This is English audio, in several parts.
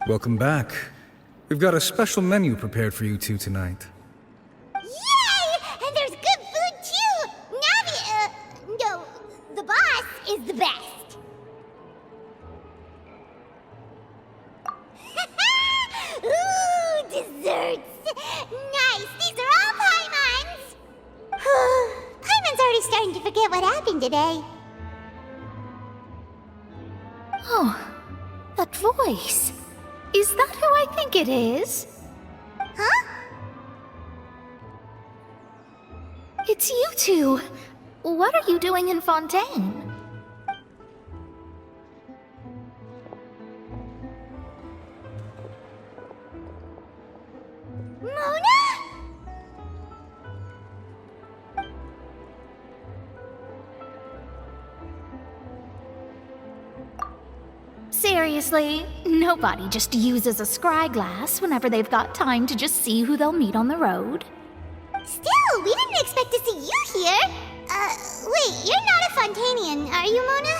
Welcome back. We've got a special menu prepared for you two tonight. Yay! And there's good food too! No, the boss is the best. Ooh, desserts! Nice! These are all Paimon's! Paimon's already starting to forget what happened today. Oh, that voice. Is that who I think it is? Huh? It's you two. What are you doing in Fontaine? Mona? Seriously, nobody just uses a scry glass whenever they've got time to just see who they'll meet on the road. Still, we didn't expect to see you here. Wait, you're not a Fontanian, are you, Mona?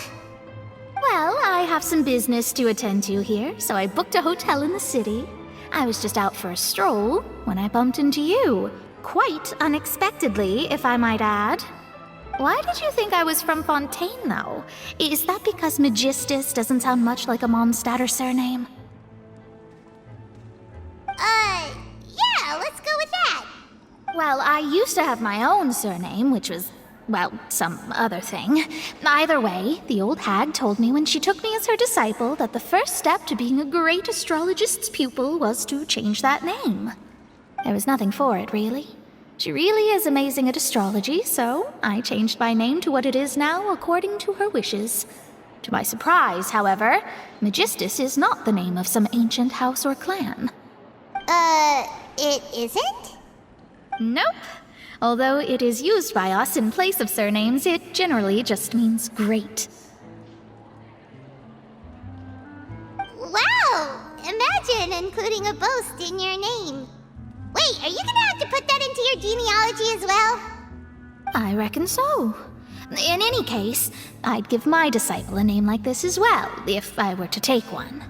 Well, I have some business to attend to here, so I booked a hotel in the city. I was just out for a stroll when I bumped into you. Quite unexpectedly, if I might add. Why did you think I was from Fontaine, though? Is that because Magistus doesn't sound much like a Mondstadter surname? Yeah, let's go with that. Well, I used to have my own surname, which was, well, some other thing. Either way, the old hag told me when she took me as her disciple that the first step to being a great astrologist's pupil was to change that name. There was nothing for it, really. She really is amazing at astrology, so I changed my name to what it is now according to her wishes. To my surprise, however, Magistus is not the name of some ancient house or clan. It isn't? Nope. Although it is used by us in place of surnames, it generally just means great. Wow! Imagine including a boast in your name. Wait, are you gonna have to put that into your genealogy as well? I reckon so. In any case, I'd give my disciple a name like this as well, if I were to take one.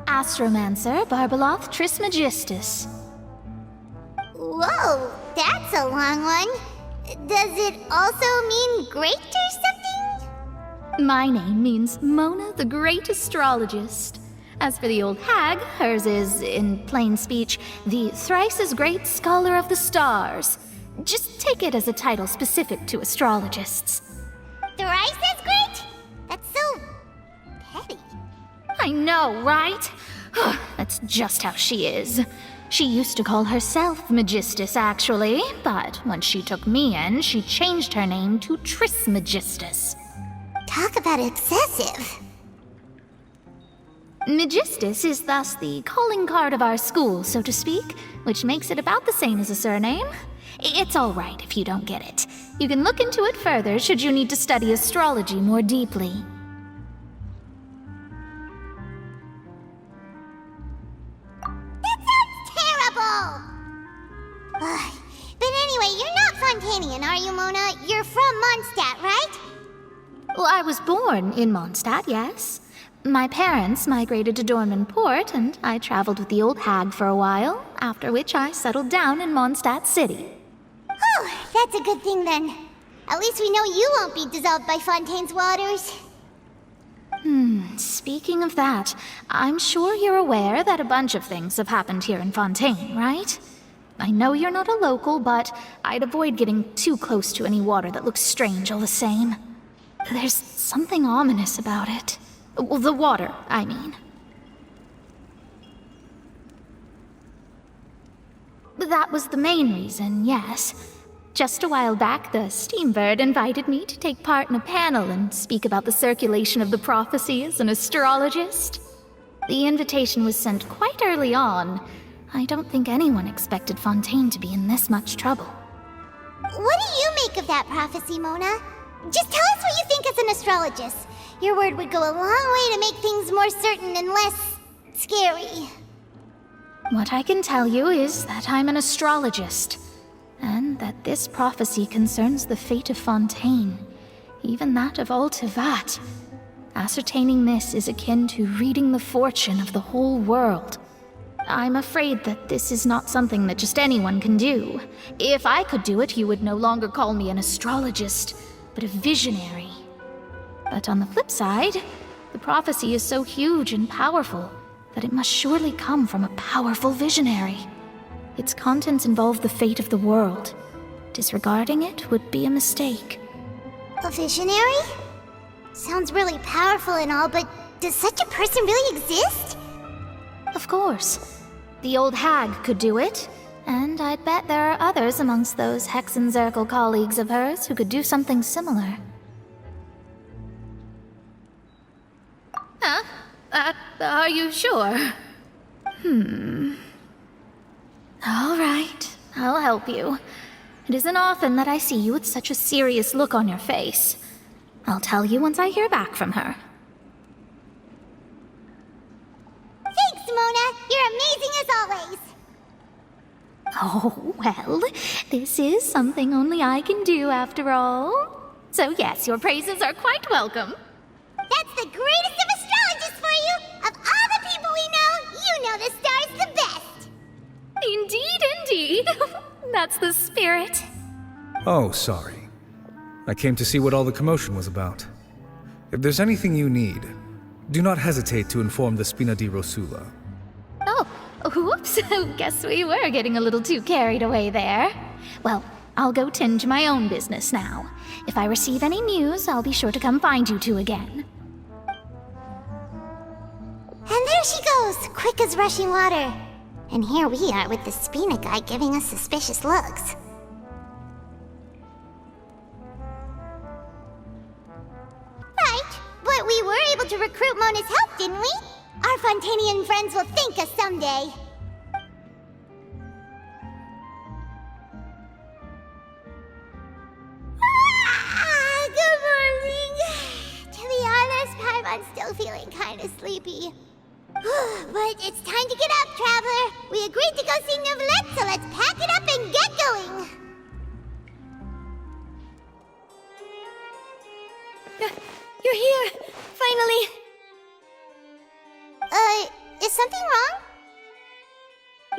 Astromancer Barbeloth Trismegistus. Whoa, that's a long one. Does it also mean great or something? My name means Mona the Great Astrologist. As for the old hag, hers is, in plain speech, the thrice-as-great Scholar of the Stars. Just take it as a title specific to astrologists. Thrice as great? That's so petty. I know, right? That's just how she is. She used to call herself Magistus, actually, but when she took me in, she changed her name to Trismegistus. Talk about excessive. Magistus is thus the calling card of our school, so to speak, which makes it about the same as a surname. It's all right if you don't get it. You can look into it further should you need to study astrology more deeply. That sounds terrible! But anyway, you're not Fontanian, are you, Mona? You're from Mondstadt, right? Well, I was born in Mondstadt, yes. My parents migrated to Dornman Port, and I traveled with the old hag for a while, after which I settled down in Mondstadt City. Oh, that's a good thing then. At least we know you won't be dissolved by Fontaine's waters. Speaking of that, I'm sure you're aware that a bunch of things have happened here in Fontaine, right? I know you're not a local, but I'd avoid getting too close to any water that looks strange all the same. There's something ominous about it. Well, the water, I mean. That was the main reason, yes. Just a while back, the Steambird invited me to take part in a panel and speak about the circulation of the prophecy as an astrologist. The invitation was sent quite early on. I don't think anyone expected Fontaine to be in this much trouble. What do you make of that prophecy, Mona? Just tell us what you think as an astrologist. Your word would go a long way to make things more certain and less scary. What I can tell you is that I'm an astrologist, and that this prophecy concerns the fate of Fontaine. even that of all Tevat. Ascertaining this is akin to reading the fortune of the whole world. I'm afraid that this is not something that just anyone can do. If I could do it, you would no longer call me an astrologist, but a visionary. But on the flip side, the prophecy is so huge and powerful that it must surely come from a powerful visionary. Its contents involve the fate of the world. Disregarding it would be a mistake. A visionary? Sounds really powerful and all, but does such a person really exist? Of course. The old hag could do it, and I'd bet there are others amongst those Hexenzirkel colleagues of hers who could do something similar. Huh? Are you sure? All right, I'll help you. It isn't often that I see you with such a serious look on your face. I'll tell you once I hear back from her. Thanks, Mona! You're amazing as always! Oh, well, this is something only I can do after all. So yes, your praises are quite welcome. That's the greatest of astrologists for you! Of all the people we know, you know the star's the best! Indeed, indeed. That's the spirit. Oh, sorry. I came to see what all the commotion was about. If there's anything you need, do not hesitate to inform the Spina di Rosula. Oh, whoops. Guess we were getting a little too carried away there. Well, I'll go tend to my own business now. If I receive any news, I'll be sure to come find you two again. And there she goes, quick as rushing water. And here we are with the Spina guy giving us suspicious looks. Right, but we were able to recruit Mona's help, didn't we? Our Fontanian friends will thank us someday. Good morning. To be honest, I'm still feeling kind of sleepy. But it's time to get up, Traveler. We agreed to go see Neuvillette, so let's pack it up and get going. You're here! Finally! Is something wrong?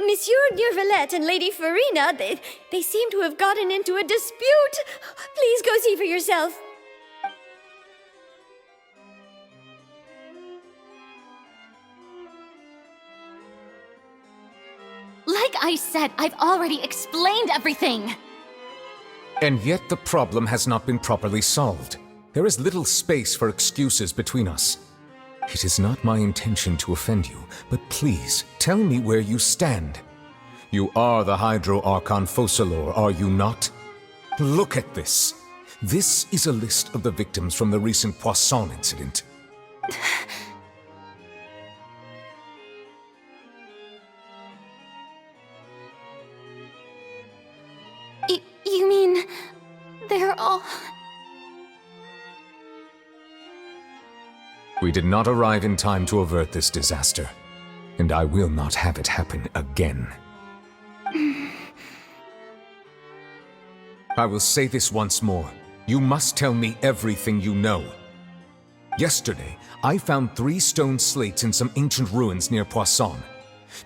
Monsieur Neuvillette and Lady Farina, they seem to have gotten into a dispute. Please go see for yourself. Like I said, I've already explained everything! And yet the problem has not been properly solved. There is little space for excuses between us. It is not my intention to offend you, but please, tell me where you stand. You are the Hydro Archon Focalor, are you not? Look at this. This is a list of the victims from the recent Poisson incident. You mean... they're all... We did not arrive in time to avert this disaster, and I will not have it happen again. I will say this once more. You must tell me everything you know. Yesterday, I found 3 stone slates in some ancient ruins near Poisson.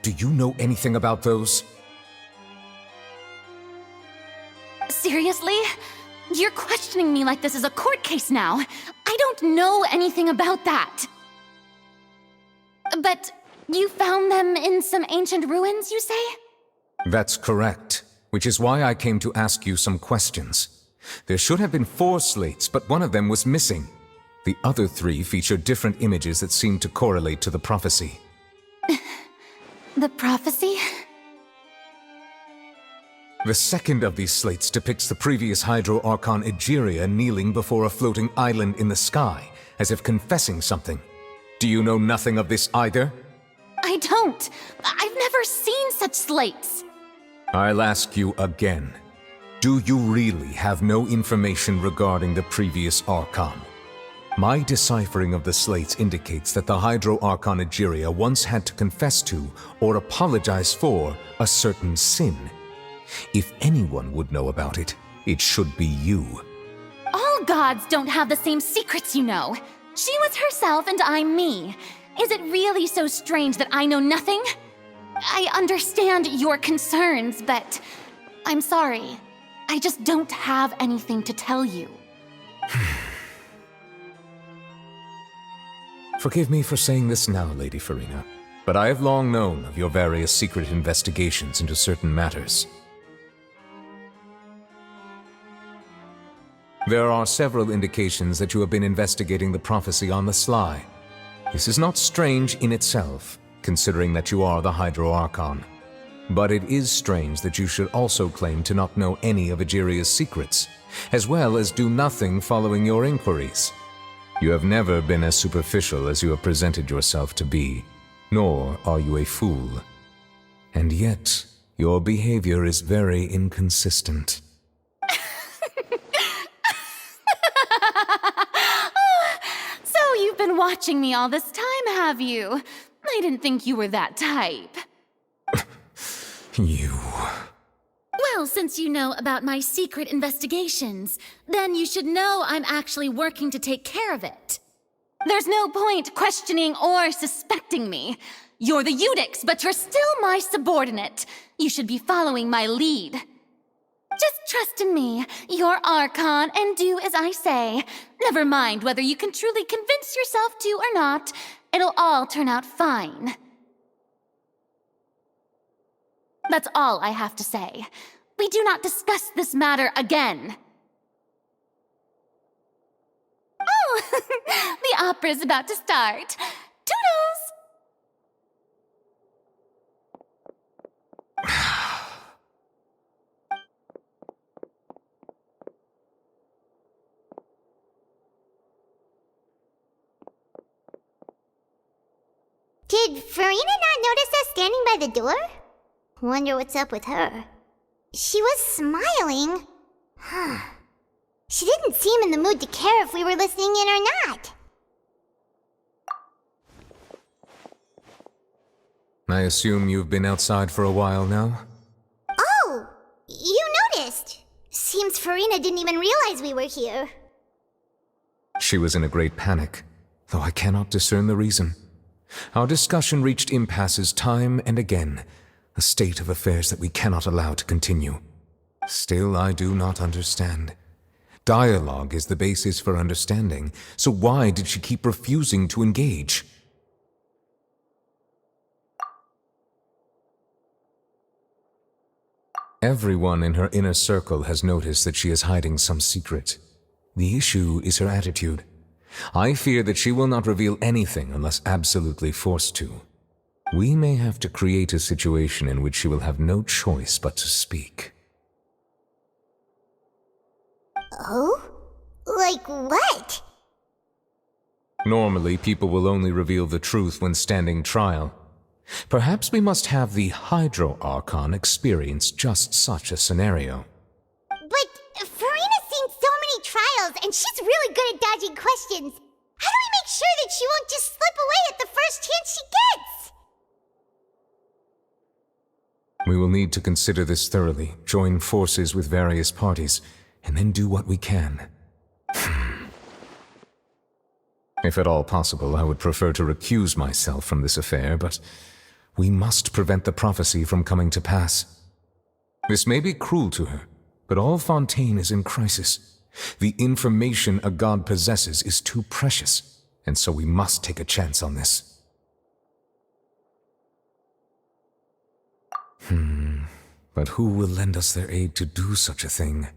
Do you know anything about those? Seriously? You're questioning me like this is a court case now. I don't know anything about that. But you found them in some ancient ruins, you say? That's correct, which is why I came to ask you some questions. There should have been 4 slates, but one of them was missing. The other 3 feature different images that seem to correlate to the prophecy. The prophecy? The second of these slates depicts the previous Hydro Archon Egeria kneeling before a floating island in the sky, as if confessing something. Do you know nothing of this either? I don't. I've never seen such slates. I'll ask you again. Do you really have no information regarding the previous Archon? My deciphering of the slates indicates that the Hydro Archon Egeria once had to confess to, or apologize for, a certain sin. If anyone would know about it, it should be you. All gods don't have the same secrets, you know. She was herself and I'm me. Is it really so strange that I know nothing? I understand your concerns, but I'm sorry. I just don't have anything to tell you. Forgive me for saying this now, Lady Farina, but I have long known of your various secret investigations into certain matters. There are several indications that you have been investigating the prophecy on the sly. This is not strange in itself, considering that you are the Hydro Archon. But it is strange that you should also claim to not know any of Egeria's secrets, as well as do nothing following your inquiries. You have never been as superficial as you have presented yourself to be, nor are you a fool. And yet, your behavior is very inconsistent. So you've been watching me all this time, have you? I didn't think you were that type. You... Well, since you know about my secret investigations, then you should know I'm actually working to take care of it. There's no point questioning or suspecting me. You're the Eudix, but you're still my subordinate. You should be following my lead. Just trust in me, you're Archon, and do as I say. Never mind whether you can truly convince yourself to or not. It'll all turn out fine. That's all I have to say. We do not discuss this matter again. Oh, the opera's about to start. Toodles! Did Farina not notice us standing by the door? Wonder what's up with her. She was smiling. Huh. She didn't seem in the mood to care if we were listening in or not. I assume you've been outside for a while now? Oh! You noticed! Seems Farina didn't even realize we were here. She was in a great panic, though I cannot discern the reason. Our discussion reached impasses time and again, a state of affairs that we cannot allow to continue. Still, I do not understand. Dialogue is the basis for understanding, so why did she keep refusing to engage? Everyone in her inner circle has noticed that she is hiding some secret. The issue is her attitude. I fear that she will not reveal anything unless absolutely forced to. We may have to create a situation in which she will have no choice but to speak. Oh? Like what? Normally, people will only reveal the truth when standing trial. Perhaps we must have the Hydro Archon experience just such a scenario. But Farina's seen so many trials, and she's really good at dodging questions. How do we make sure that she won't just slip away at the first chance she gets? We will need to consider this thoroughly, join forces with various parties, and then do what we can. If at all possible, I would prefer to recuse myself from this affair, but we must prevent the prophecy from coming to pass. This may be cruel to her, but all Fontaine is in crisis. The information a god possesses is too precious, and so we must take a chance on this. But who will lend us their aid to do such a thing?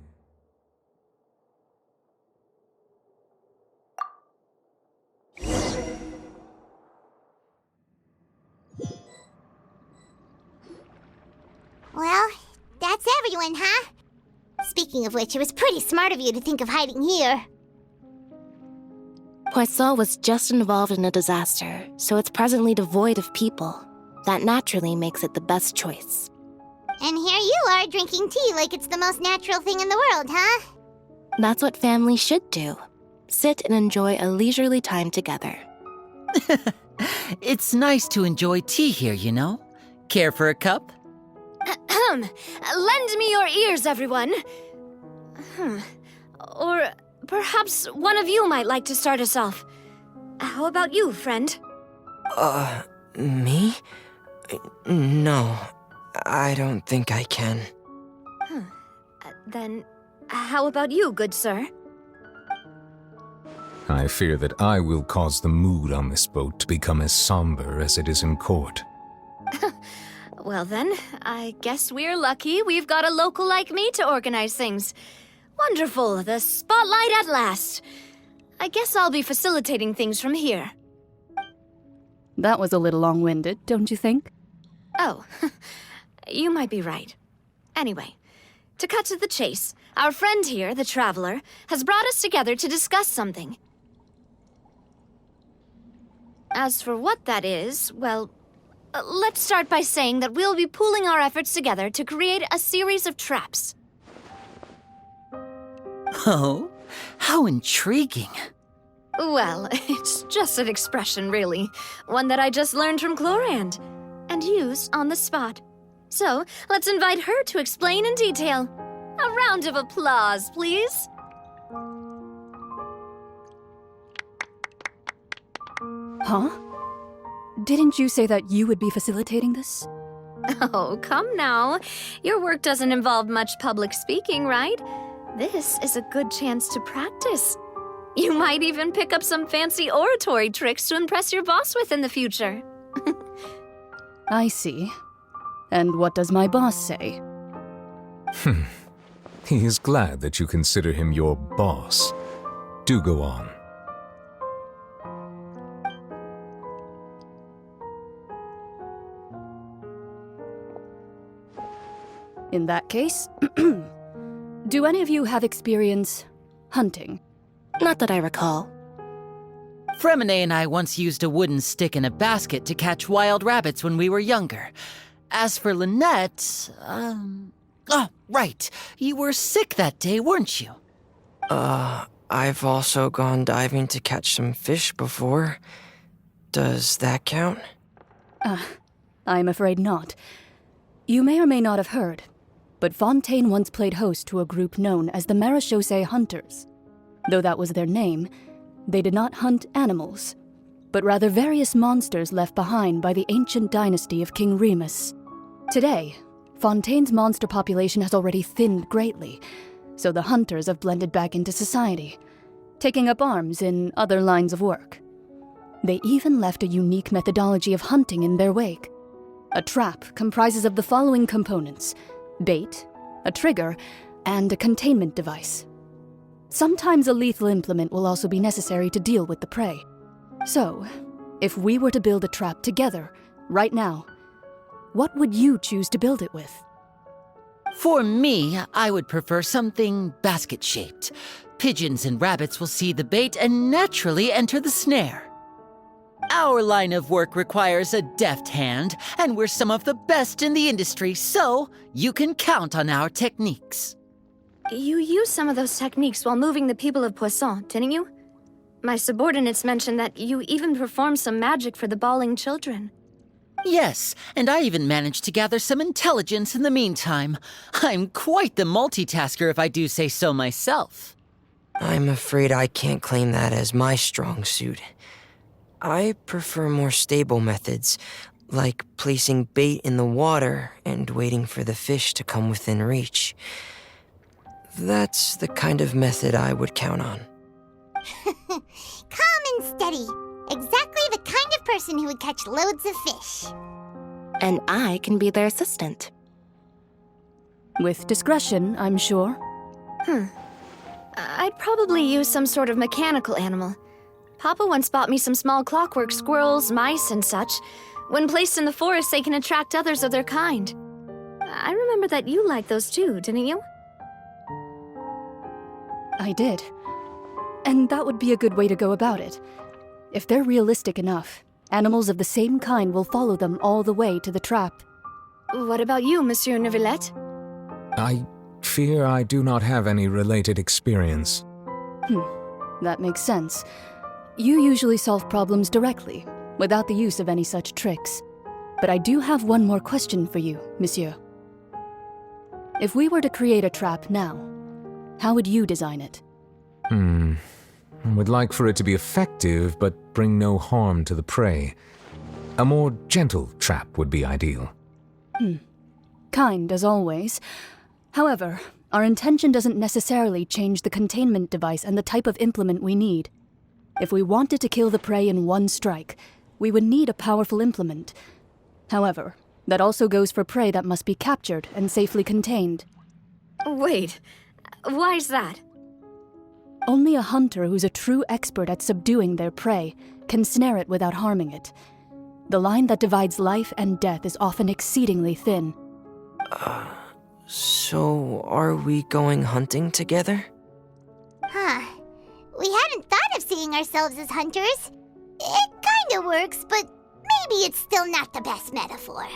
Well, that's everyone, huh? Speaking of which, it was pretty smart of you to think of hiding here. Poisson was just involved in a disaster, so it's presently devoid of people. That naturally makes it the best choice. And here you are drinking tea like it's the most natural thing in the world, huh? That's what family should do. Sit and enjoy a leisurely time together. It's nice to enjoy tea here, you know? Care for a cup? Lend me your ears, everyone. Or perhaps one of you might like to start us off. How about you, friend? Me? No, I don't think I can. Then, how about you, good sir? I fear that I will cause the mood on this boat to become as somber as it is in court. Well then, I guess we're lucky we've got a local like me to organize things. Wonderful, the spotlight at last. I guess I'll be facilitating things from here. That was a little long-winded, don't you think? Oh, you might be right. Anyway, to cut to the chase, our friend here, the Traveler, has brought us together to discuss something. As for what that is, well, let's start by saying that we'll be pooling our efforts together to create a series of traps. Oh, how intriguing. Well, it's just an expression, really. One that I just learned from Chlorand, and used on the spot. So, let's invite her to explain in detail. A round of applause, please. Huh? Didn't you say that you would be facilitating this? Oh, come now. Your work doesn't involve much public speaking, right? This is a good chance to practice. You might even pick up some fancy oratory tricks to impress your boss with in the future. I see. And what does my boss say? He is glad that you consider him your boss. Do go on. In that case, do any of you have experience hunting? Not that I recall. Fremine and I once used a wooden stick in a basket to catch wild rabbits when we were younger. As for Lynette, oh, right. You were sick that day, weren't you? I've also gone diving to catch some fish before. Does that count? I'm afraid not. You may or may not have heard, but Fontaine once played host to a group known as the Marechaussee Hunters. Though that was their name, they did not hunt animals, but rather various monsters left behind by the ancient dynasty of King Remus. Today, Fontaine's monster population has already thinned greatly, so the hunters have blended back into society, taking up arms in other lines of work. They even left a unique methodology of hunting in their wake. A trap comprises of the following components: bait, a trigger, and a containment device. Sometimes a lethal implement will also be necessary to deal with the prey. So, if we were to build a trap together, right now, what would you choose to build it with? For me, I would prefer something basket-shaped. Pigeons and rabbits will see the bait and naturally enter the snare. Our line of work requires a deft hand, and we're some of the best in the industry, so you can count on our techniques. You used some of those techniques while moving the people of Poisson, didn't you? My subordinates mentioned that you even performed some magic for the bawling children. Yes, and I even managed to gather some intelligence in the meantime. I'm quite the multitasker if I do say so myself. I'm afraid I can't claim that as my strong suit. I prefer more stable methods, like placing bait in the water and waiting for the fish to come within reach. That's the kind of method I would count on. Calm and steady. Exactly the kind of person who would catch loads of fish. And I can be their assistant. With discretion, I'm sure. I'd probably use some sort of mechanical animal. Papa once bought me some small clockwork squirrels, mice, and such. When placed in the forest, they can attract others of their kind. I remember that you liked those too, didn't you? I did. And that would be a good way to go about it. If they're realistic enough, animals of the same kind will follow them all the way to the trap. What about you, Monsieur Neuvillette? I fear I do not have any related experience. That makes sense. You usually solve problems directly, without the use of any such tricks. But I do have one more question for you, Monsieur. If we were to create a trap now, how would you design it? Would like for it to be effective, but bring no harm to the prey. A more gentle trap would be ideal. Kind, as always. However, our intention doesn't necessarily change the containment device and the type of implement we need. If we wanted to kill the prey in one strike, we would need a powerful implement. However, that also goes for prey that must be captured and safely contained. Wait, why's that? Only a hunter who's a true expert at subduing their prey can snare it without harming it. The line that divides life and death is often exceedingly thin. So are we going hunting together? Huh. We hadn't thought of seeing ourselves as hunters. It kinda works, but maybe it's still not the best metaphor.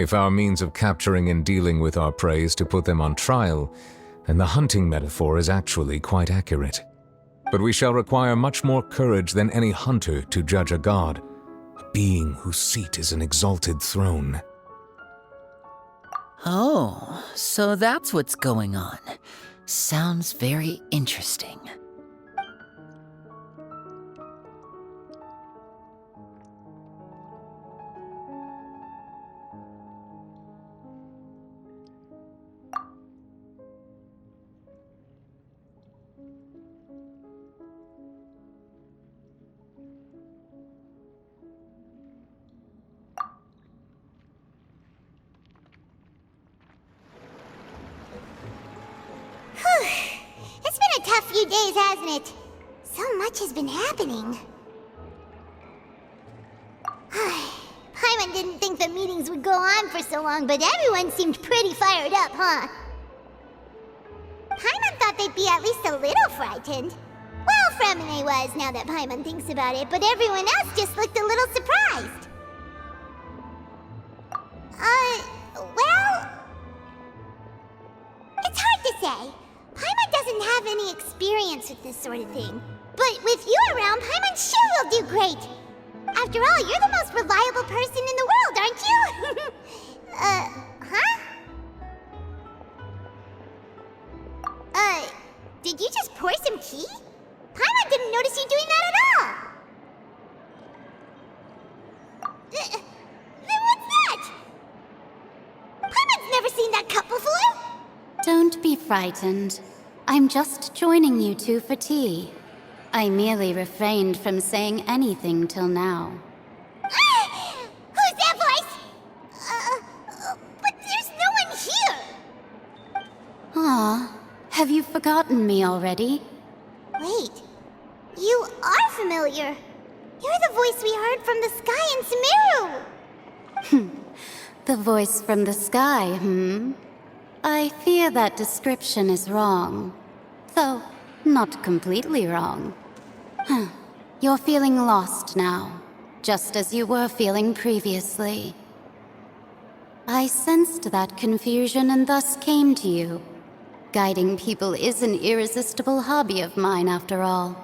If our means of capturing and dealing with our prey is to put them on trial, then the hunting metaphor is actually quite accurate. But we shall require much more courage than any hunter to judge a god, a being whose seat is an exalted throne. Oh, so that's what's going on. Sounds very interesting. It's been a tough few days, hasn't it? So much has been happening. Paimon didn't think the meetings would go on for so long, but everyone seemed pretty fired up, huh? Paimon thought they'd be at least a little frightened. Well, Fremine was, now that Paimon thinks about it, but everyone else just looked a little surprised. Well... It's hard to say. Paimon doesn't have any experience with this sort of thing. But with you around, Paimon sure will do great. After all, you're the most reliable person in the world, aren't you? Huh? Did you just pour some tea? Paimon didn't notice you doing that at all. Then what's that? Paimon's never seen that cup before. Don't be frightened. I'm just joining you two for tea. I merely refrained from saying anything till now. Who's that voice? But there's no one here. Aw, have you forgotten me already? Wait, you are familiar. You're the voice we heard from the sky in Sumeru. The voice from the sky, I fear that description is wrong. Though, not completely wrong. You're feeling lost now, just as you were feeling previously. I sensed that confusion and thus came to you. Guiding people is an irresistible hobby of mine, after all.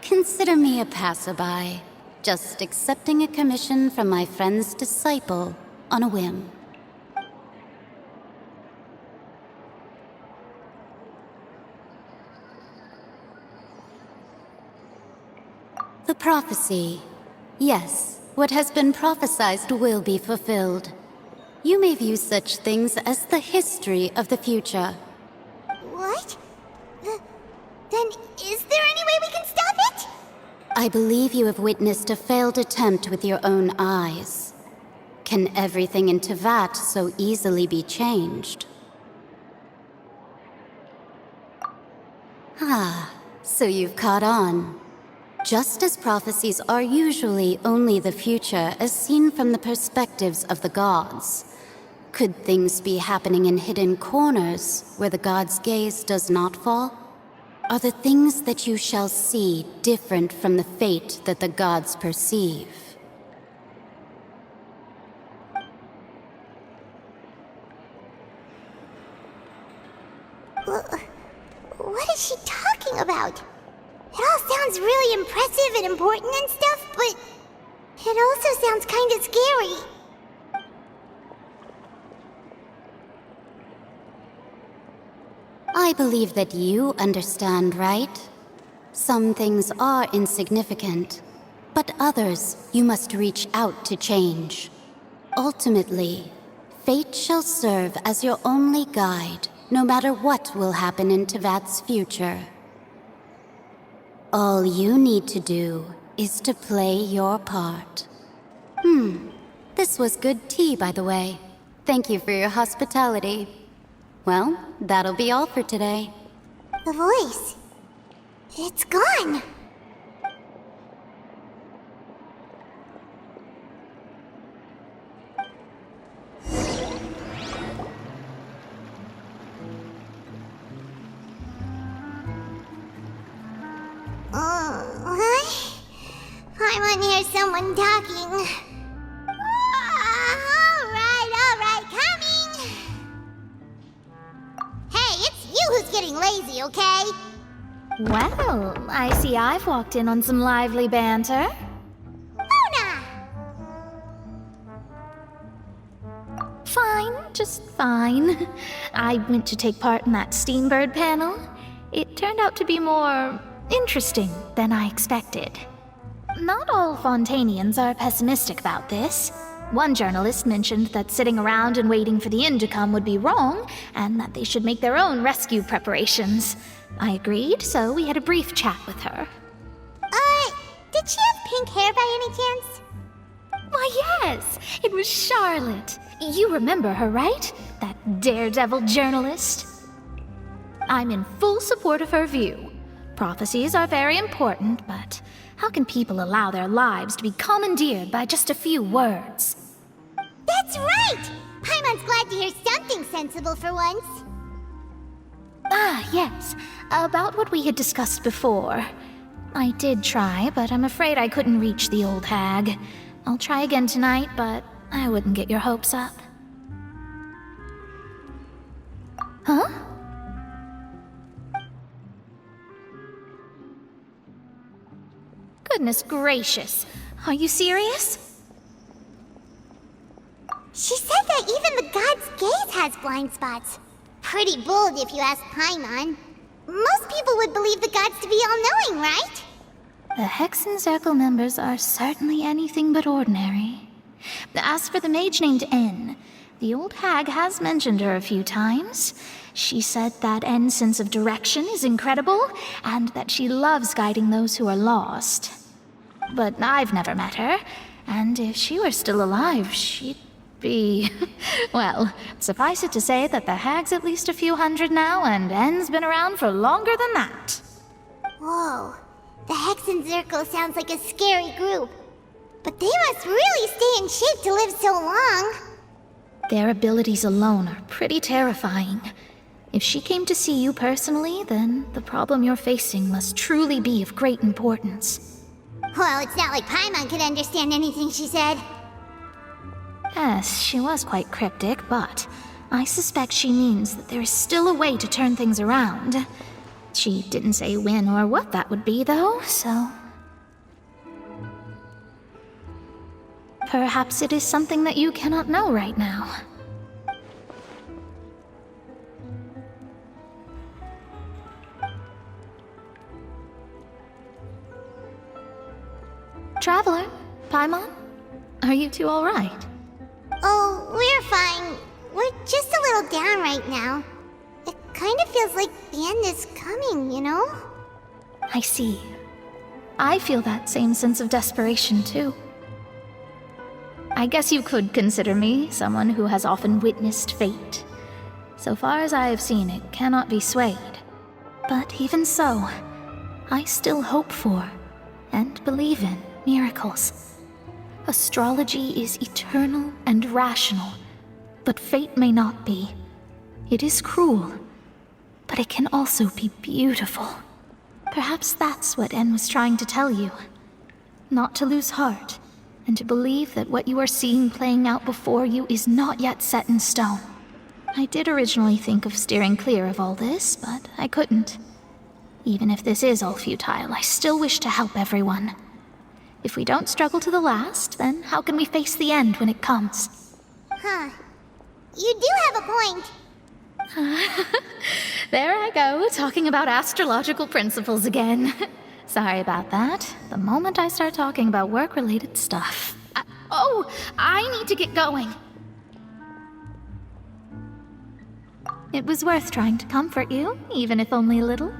Consider me a passerby, just accepting a commission from my friend's disciple on a whim. The prophecy. Yes, what has been prophesied will be fulfilled. You may view such things as the history of the future. What? Then is there any way we can stop it? I believe you have witnessed a failed attempt with your own eyes. Can everything in Teyvat so easily be changed? So you've caught on. Just as prophecies are usually only the future as seen from the perspectives of the gods, could things be happening in hidden corners where the gods' gaze does not fall? Are the things that you shall see different from the fate that the gods perceive? What is she talking about? It all sounds really impressive and important and stuff, but it also sounds kinda scary. believe that you understand, right? Some things are insignificant, but others you must reach out to change. Ultimately, fate shall serve as your only guide, no matter what will happen in Tevat's future. All you need to do is to play your part. This was good tea, by the way. Thank you for your hospitality. Well, that'll be all for today. The voice. It's gone. What? I hear someone talking. All right, coming. Hey, it's you who's getting lazy, okay? Well, I see I've walked in on some lively banter. Luna! Fine, just fine. I went to take part in that Steambird panel. It turned out to be more interesting than I expected. Not all Fontanians are pessimistic about this. One journalist mentioned that sitting around and waiting for the end to come would be wrong, and that they should make their own rescue preparations. I agreed, so we had a brief chat with her. Did she have pink hair by any chance? Why, yes! It was Charlotte. You remember her, right? That daredevil journalist? I'm in full support of her view. Prophecies are very important, but how can people allow their lives to be commandeered by just a few words? That's right! Paimon's glad to hear something sensible for once. Ah, yes. About what we had discussed before. I did try, but I'm afraid I couldn't reach the old hag. I'll try again tonight, but I wouldn't get your hopes up. Huh? Goodness gracious. Are you serious? She said that even the god's gaze has blind spots. Pretty bold if you ask Paimon. Most people would believe the gods to be all-knowing, right? The Hexen Circle members are certainly anything but ordinary. As for the mage named N, the old hag has mentioned her a few times. She said that N's sense of direction is incredible, and that she loves guiding those who are lost. But I've never met her, and if she were still alive, she'd be... Well, suffice it to say that the hag's at least a few hundred now, and N's been around for longer than that. Whoa. The Hexen Circle sounds like a scary group. But they must really stay in shape to live so long. Their abilities alone are pretty terrifying. If she came to see you personally, then the problem you're facing must truly be of great importance. Well, it's not like Paimon could understand anything she said. Yes, she was quite cryptic, but I suspect she means that there is still a way to turn things around. She didn't say when or what that would be, though, so... Perhaps it is something that you cannot know right now. Traveler, Paimon, are you two all right? Oh, we're fine. We're just a little down right now. It kind of feels like the end is coming, you know? I see. I feel that same sense of desperation, too. I guess you could consider me someone who has often witnessed fate. So far as I have seen, it cannot be swayed. But even so, I still hope for, and believe in, miracles. Astrology is eternal and rational, but fate may not be. It is cruel, but it can also be beautiful. Perhaps that's what N was trying to tell you. Not to lose heart, and to believe that what you are seeing playing out before you is not yet set in stone. I did originally think of steering clear of all this, but I couldn't. Even if this is all futile, I still wish to help everyone. If we don't struggle to the last, then how can we face the end when it comes? Huh. You do have a point. There I go, talking about astrological principles again. Sorry about that. The moment I start talking about work-related stuff. I need to get going. It was worth trying to comfort you, even if only a little.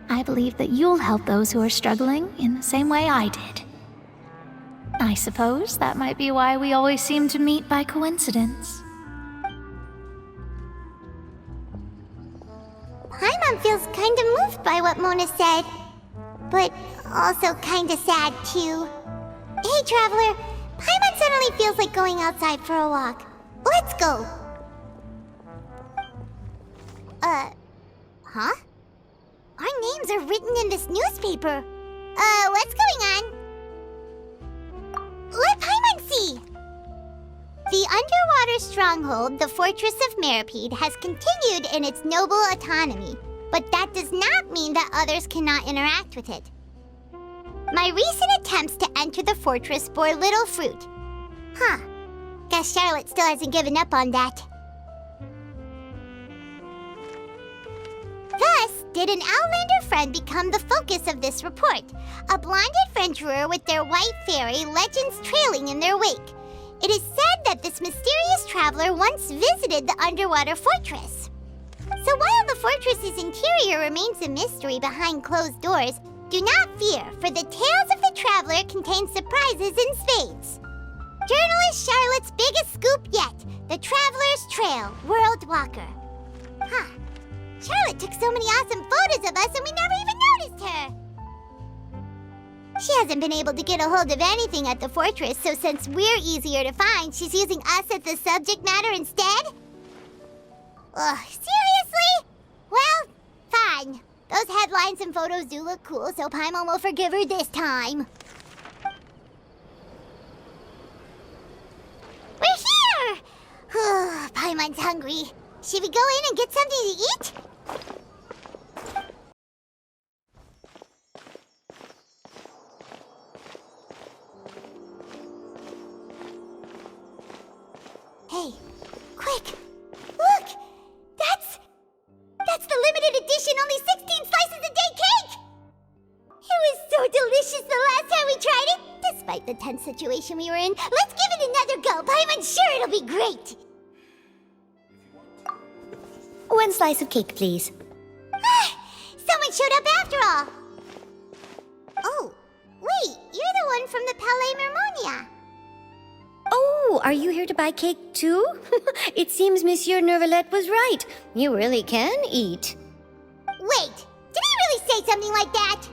I believe that you'll help those who are struggling in the same way I did. I suppose that might be why we always seem to meet by coincidence. Paimon feels kinda moved by what Mona said, but also kinda sad too. Hey, Traveler, Paimon suddenly feels like going outside for a walk. Let's go! Huh? Our names are written in this newspaper. What's going on? Let Paimon see! The underwater stronghold, the Fortress of Meripede, has continued in its noble autonomy, but that does not mean that others cannot interact with it. My recent attempts to enter the fortress bore little fruit. Guess Charlotte still hasn't given up on that. Thus, did an Outlander friend become the focus of this report, a blonde adventurer with their white fairy legends trailing in their wake. It is said that this mysterious traveler once visited the underwater fortress. So while the fortress's interior remains a mystery behind closed doors, do not fear, for the tales of the traveler contain surprises in spades. Journalist Charlotte's biggest scoop yet, the Traveler's Trail, World Walker. Charlotte took so many awesome photos of us and we never even noticed her. She hasn't been able to get a hold of anything at the fortress, so since we're easier to find, she's using us as the subject matter instead? Seriously? Well, fine. Those headlines and photos do look cool, so Paimon will forgive her this time. We're here! Paimon's hungry. Should we go in and get something to eat? Hey, quick! Look! That's the limited edition, only 16 slices a day cake! It was so delicious the last time we tried it! Despite the tense situation we were in, let's give it another go! Paimon's sure it'll be great! One slice of cake, please. Someone showed up after all! Oh, wait, you're the one from the Palais Mermonia. Oh, are you here to buy cake too? It seems Monsieur Nervalette was right. You really can eat. Wait, did he really say something like that?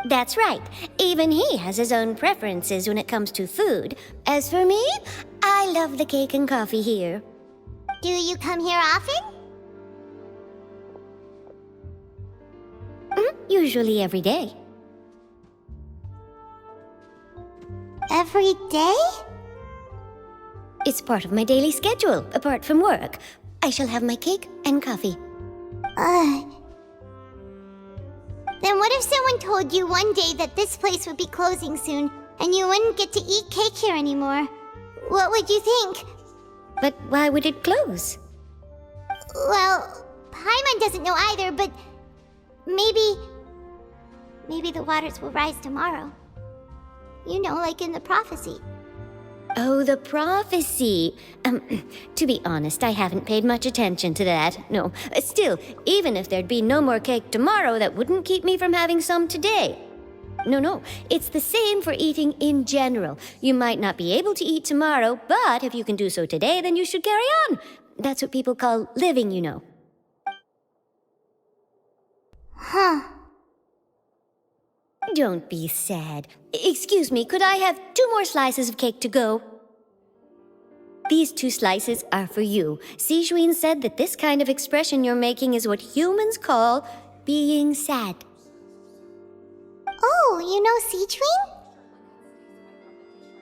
That's right. Even he has his own preferences when it comes to food. As for me, I love the cake and coffee here. Do you come here often? Usually every day. Every day? It's part of my daily schedule, apart from work. I shall have my cake and coffee. Then what if someone told you one day that this place would be closing soon, and you wouldn't get to eat cake here anymore? What would you think? But why would it close? Well, Paimon doesn't know either, but maybe the waters will rise tomorrow. You know, like in the prophecy. Oh, the prophecy. To be honest, I haven't paid much attention to that. No, still, even if there'd be no more cake tomorrow, that wouldn't keep me from having some today. No, it's the same for eating in general. You might not be able to eat tomorrow, but if you can do so today, then you should carry on. That's what people call living, you know. Don't be sad. Excuse me, could I have 2 more slices of cake to go? These 2 slices are for you. Sijuin said that this kind of expression you're making is what humans call being sad. Oh, you know Sijuin?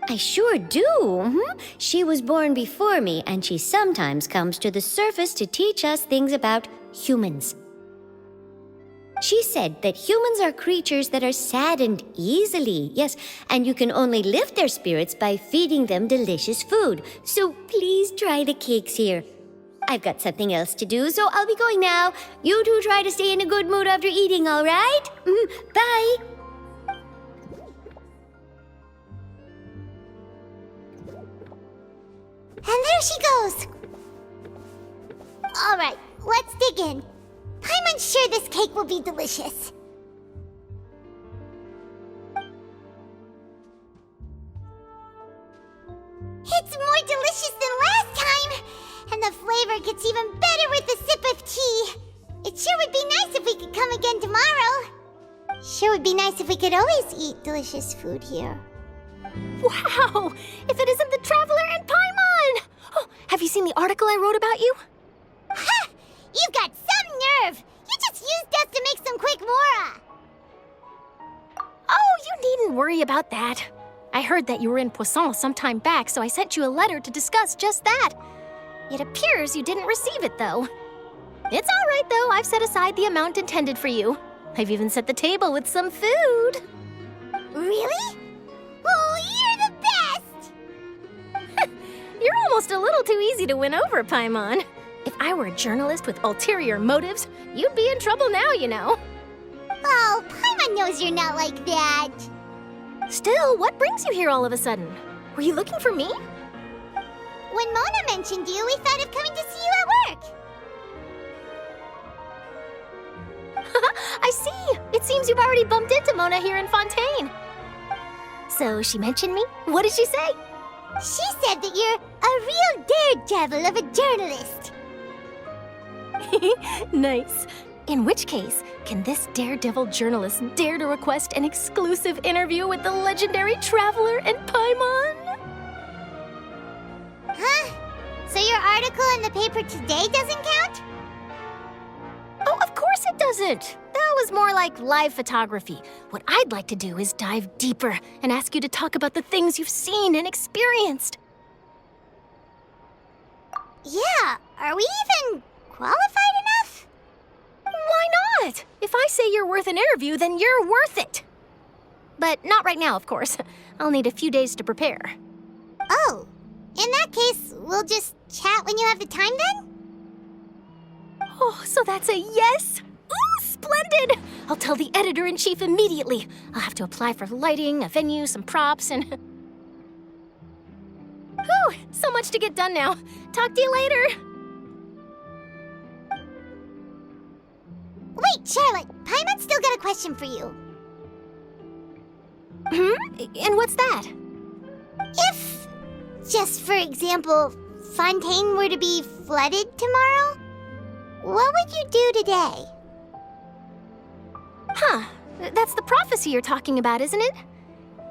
I sure do. She was born before me, and she sometimes comes to the surface to teach us things about humans. She said that humans are creatures that are saddened easily, yes, and you can only lift their spirits by feeding them delicious food. So please try the cakes here. I've got something else to do, so I'll be going now. You two try to stay in a good mood after eating, all right? Bye. And there she goes. All right, let's dig in. Paimon's sure this cake will be delicious. It's more delicious than last time, and the flavor gets even better with a sip of tea. It sure would be nice if we could come again tomorrow. Sure would be nice if we could always eat delicious food here. Wow! If it isn't the Traveler and Paimon! Oh, have you seen the article I wrote about you? Ha! You've got some nerve! You just used us to make some quick mora! Oh, you needn't worry about that. I heard that you were in Poisson some time back, so I sent you a letter to discuss just that. It appears you didn't receive it, though. It's all right, though. I've set aside the amount intended for you. I've even set the table with some food. Really? Oh, you're the best! You're almost a little too easy to win over, Paimon. If I were a journalist with ulterior motives, you'd be in trouble now, you know. Oh, Paimon knows you're not like that. Still, what brings you here all of a sudden? Were you looking for me? When Mona mentioned you, we thought of coming to see you at work. I see. It seems you've already bumped into Mona here in Fontaine. So she mentioned me? What did she say? She said that you're a real daredevil of a journalist. Nice. In which case, can this daredevil journalist dare to request an exclusive interview with the legendary Traveler and Paimon? Huh? So your article in the paper today doesn't count? Oh, of course it doesn't. That was more like live photography. What I'd like to do is dive deeper and ask you to talk about the things you've seen and experienced. Yeah, are we even qualified enough? Why not? If I say you're worth an interview, then you're worth it. But not right now, of course. I'll need a few days to prepare. Oh, in that case, we'll just chat when you have the time then? Oh, so that's a yes? Ooh, splendid! I'll tell the editor-in-chief immediately. I'll have to apply for lighting, a venue, some props, and... Whew, so much to get done now. Talk to you later. Wait, Charlotte, Paimon's still got a question for you. And what's that? If, just for example, Fontaine were to be flooded tomorrow, what would you do today? Huh, that's the prophecy you're talking about, isn't it?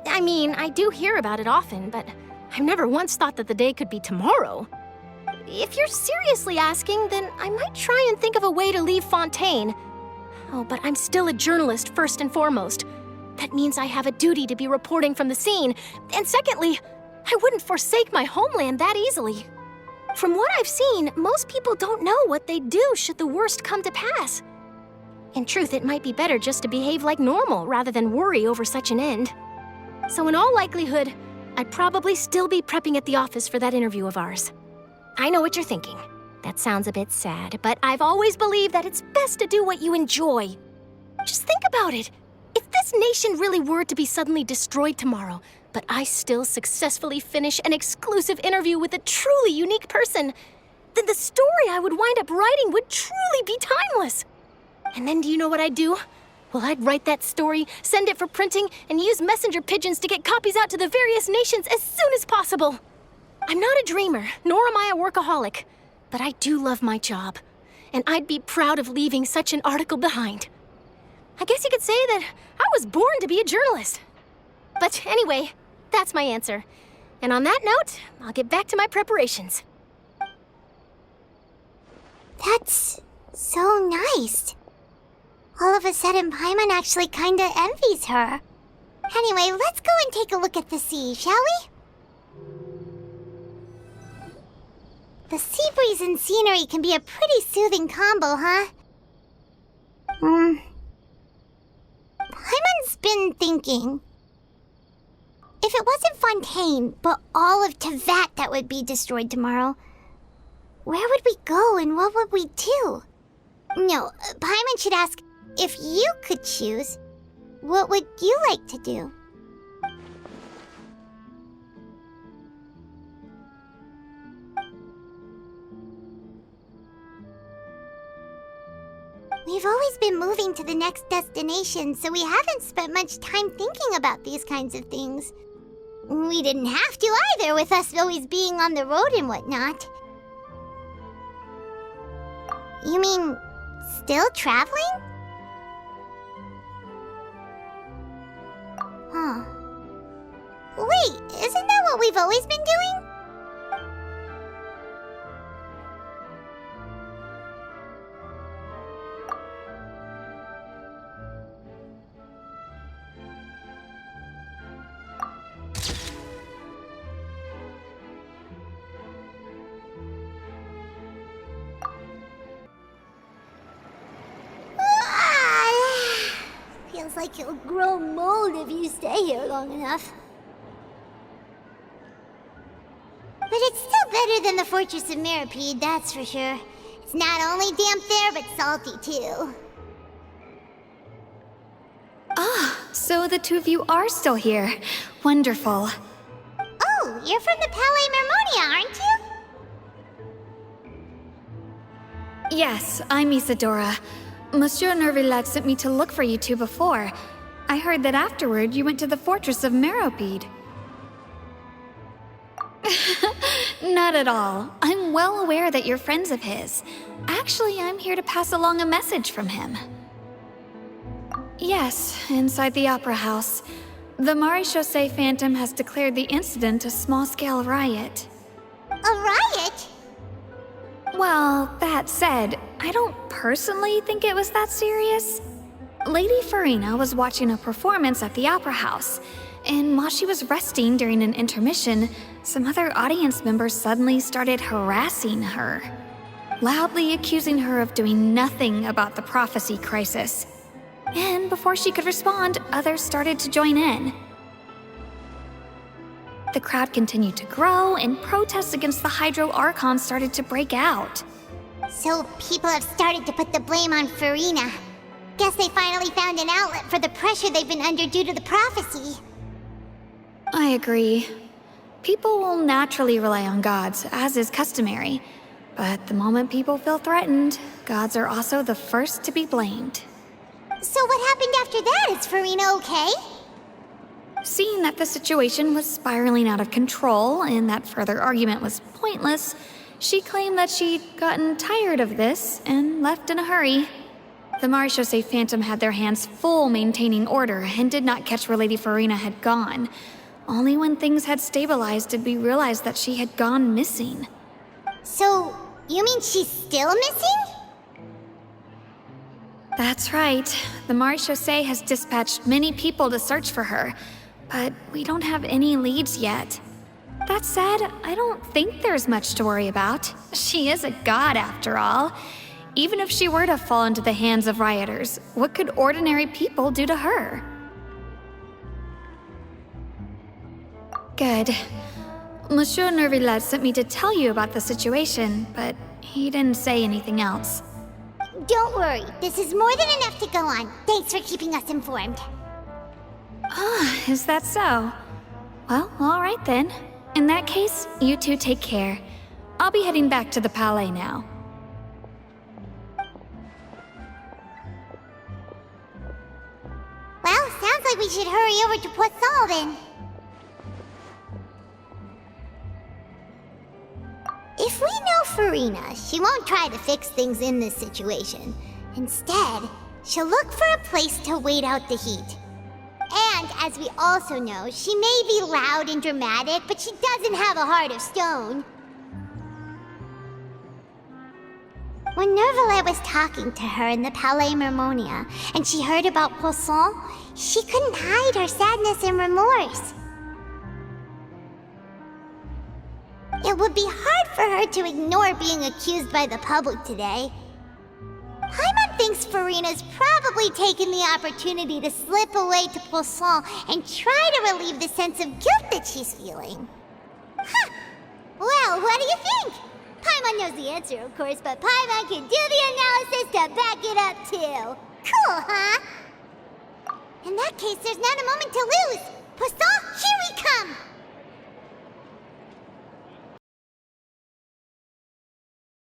I mean, I do hear about it often, but I've never once thought that the day could be tomorrow. If you're seriously asking, then I might try and think of a way to leave Fontaine. Oh, but I'm still a journalist first and foremost. That means I have a duty to be reporting from the scene. And secondly, I wouldn't forsake my homeland that easily. From what I've seen, most people don't know what they'd do should the worst come to pass. In truth, it might be better just to behave like normal rather than worry over such an end. So in all likelihood, I'd probably still be prepping at the office for that interview of ours. I know what you're thinking. That sounds a bit sad, but I've always believed that it's best to do what you enjoy. Just think about it. If this nation really were to be suddenly destroyed tomorrow, but I still successfully finish an exclusive interview with a truly unique person, then the story I would wind up writing would truly be timeless. And then do you know what I'd do? Well, I'd write that story, send it for printing, and use messenger pigeons to get copies out to the various nations as soon as possible. I'm not a dreamer, nor am I a workaholic, but I do love my job, and I'd be proud of leaving such an article behind. I guess you could say that I was born to be a journalist. But anyway, that's my answer. And on that note, I'll get back to my preparations. That's so nice. All of a sudden, Paimon actually kinda envies her. Anyway, let's go and take a look at the sea, shall we? The sea breeze and scenery can be a pretty soothing combo, huh? Paimon's been thinking. If it wasn't Fontaine, but all of Tevat that would be destroyed tomorrow, Where would we go and what would we do? No, Paimon should ask, if you could choose, what would you like to do? We've always been moving to the next destination, so we haven't spent much time thinking about these kinds of things. We didn't have to either, with us always being on the road and whatnot. You mean, still traveling? Huh. Wait, isn't that what we've always been doing? Feels like you'll grow mold if you stay here long enough. But it's still better than the Fortress of Miropede, that's for sure. It's not only damp there, but salty too. So the two of you are still here. Wonderful. Oh, you're from the Palais Mermonia, aren't you? Yes, I'm Isadora. Monsieur Nervillet sent me to look for you two before. I heard that afterward you went to the Fortress of Miropede. Not at all. I'm well aware that you're friends of his. Actually, I'm here to pass along a message from him. Yes, inside the Opera House. The miHoYo Phantom has declared the incident a small-scale riot. A riot? Well, that said, I don't personally think it was that serious. Lady Farina was watching a performance at the Opera House, and while she was resting during an intermission, some other audience members suddenly started harassing her, loudly accusing her of doing nothing about the prophecy crisis. And before she could respond, others started to join in. The crowd continued to grow, and protests against the Hydro Archon started to break out. So people have started to put the blame on Farina. Guess they finally found an outlet for the pressure they've been under due to the prophecy. I agree. People will naturally rely on gods, as is customary. But the moment people feel threatened, gods are also the first to be blamed. So what happened after that? Is Farina okay? Seeing that the situation was spiraling out of control and that further argument was pointless, she claimed that she'd gotten tired of this and left in a hurry. The miHoYo Phantom had their hands full maintaining order and did not catch where Lady Farina had gone. Only when things had stabilized did we realize that she had gone missing. So, you mean she's still missing? That's right. The miHoYo has dispatched many people to search for her, but we don't have any leads yet. That said, I don't think there's much to worry about. She is a god after all. Even if she were to fall into the hands of rioters, what could ordinary people do to her? Good. Monsieur Nervillet sent me to tell you about the situation, but he didn't say anything else. Don't worry, this is more than enough to go on. Thanks for keeping us informed. Is that so? Well, all right then. In that case, you two take care. I'll be heading back to the Palais now. Well, sounds like we should hurry over to Poisson then. If we know Farina, she won't try to fix things in this situation. Instead, she'll look for a place to wait out the heat. And, as we also know, she may be loud and dramatic, but she doesn't have a heart of stone. When Nervillet was talking to her in the Palais Mermonia, and she heard about Poisson, she couldn't hide her sadness and remorse. It would be hard for her to ignore being accused by the public today. Paimon thinks Farina's probably taken the opportunity to slip away to Poisson and try to relieve the sense of guilt that she's feeling. Huh. Well, what do you think? Paimon Paimon knows the answer, of course, but Paimon can do the analysis to back it up, too. Cool, huh? In that case, there's not a moment to lose. Poisson, here we come!